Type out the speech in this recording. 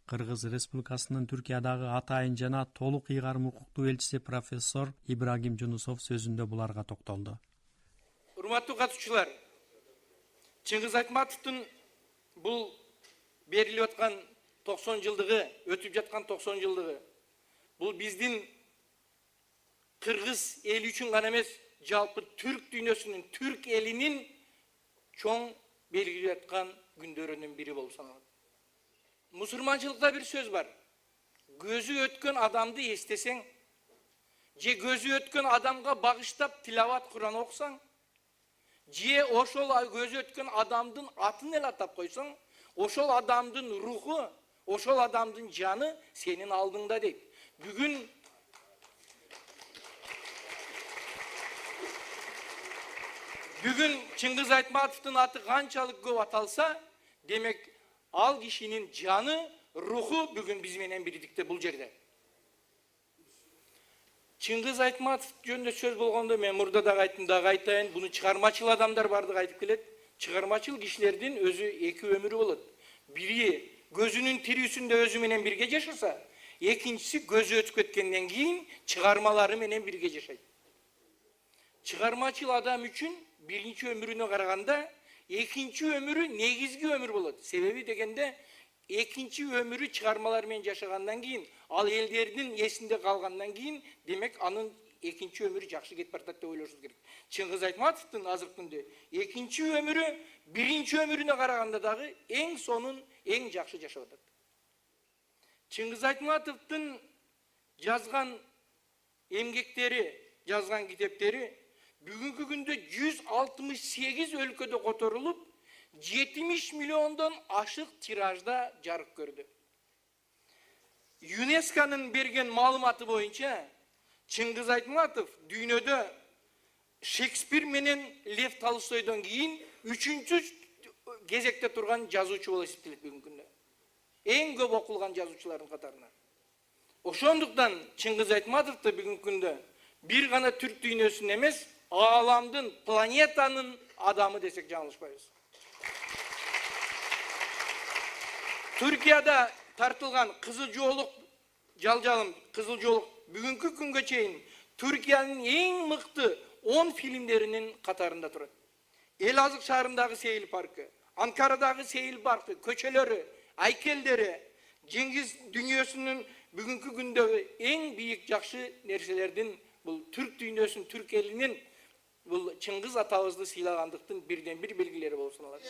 Кыргыз Республикасынын Түркиядагы атайын жана толук ыйгарым укуктуу элчиси профессор Ибрагим Жунусов сөзүндө буларга токтолду. Урматтуу катышуучулар, Чыңгыз Айтматовдун бул берилип аткан 90 жылдыгы, өтүп жаткан 90 жылдыгы, бул биздин кыргыз эли үчүн гана эмес, жалпы түрк дүйнөсүнүн, түрк элинин чоң белгилеп аткан күндөрүнүн бири болуп саналат. Мусулманчылыкта бир сөз бар. Көзү өткөн адамды эстесең, же көзү өткөн адамга багыштап тилават Куран окусаң, же ошол көзү өткөн адамдын атын эле атап койсоң, ошол адамдын руху, ошол адамдын жаны сенин алдыңда дейт. Бүгүн Чыңгыз Айтматовдун аты канчалык көп аталса, демек ал кишинин жаны, руху бүгүн биз менен бирдикте бул жерде. Чыңгыз Айтматов жөнүндө сөз болгондо мен мурда дагы айттым, дагы айтайын, буну чыгармачыл адамдар бардык айтып келет. Чыгармачыл кишилердин өзү эки өмүрү болот. Бири көзүнүн тирүүсүндө өзү менен бирге жашаса, экинчиси көзү өтүп кеткенден кийин чыгармалары менен бирге жашайт. Чыгармачыл адам үчүн биринчи өмүрүнө караганда экинчи өмүрү негизги өмүр болот. Себеби дегенде экинчи өмүрү чыгармалар менен жашагандан кийин, ал элдердин эсинде калгандан кийин, демек анын экинчи өмүрү жакшы кетип баратат деп ойлошубуз керек. Чыңгыз Айтматовдун азыркы күндө экинчи өмүрү биринчи өмүрүнө караганда дагы эң сонун, эң жакшы жашап атат. Чыңгыз Айтматовдун жазган эмгектери, жазган китептери бүгүнкү күндө 168 өлкөдө которулуп, 70 миллиондон ашык тиражда жарык көрдү. ЮНЕСКОнун берген маалыматы боюнча, Чыңгыз Айтматов дүйнөдө Шекспир менен Лев Толстойдон кийин 3-чү кезекте турган жазуучу болуп эсептелет бүгүнкү күндө. Эң көп окулган жазуучулардын катарына. Ошондуктан Чыңгыз Айтматовду бүгүнкү күндө бир гана түрк дүйнөсүнүн эмес, аламдын, планетанын адамы десек жаңылышпайбыз. Түркияда тартылган Кызыл жоолук, жалжалым Кызыл жоолук бүгүнкү күнгө чейин Түркиянын эң мыкты 10 фильмдеринин катарында турат. Элазык шаарындагы Сейил паркы, Анкарадагы Сейил паркы, көчөлөрү, айкелдери, Жеңгиз дүйнөсүнүн бүгүнкү күндөгү эң бийик жакшы нерселердин бул түрк дүйнөсүнүн, түрк элинин бул Чыңгыз атабызды сыйлагандыктын бирден бир белгилери болуп саналат.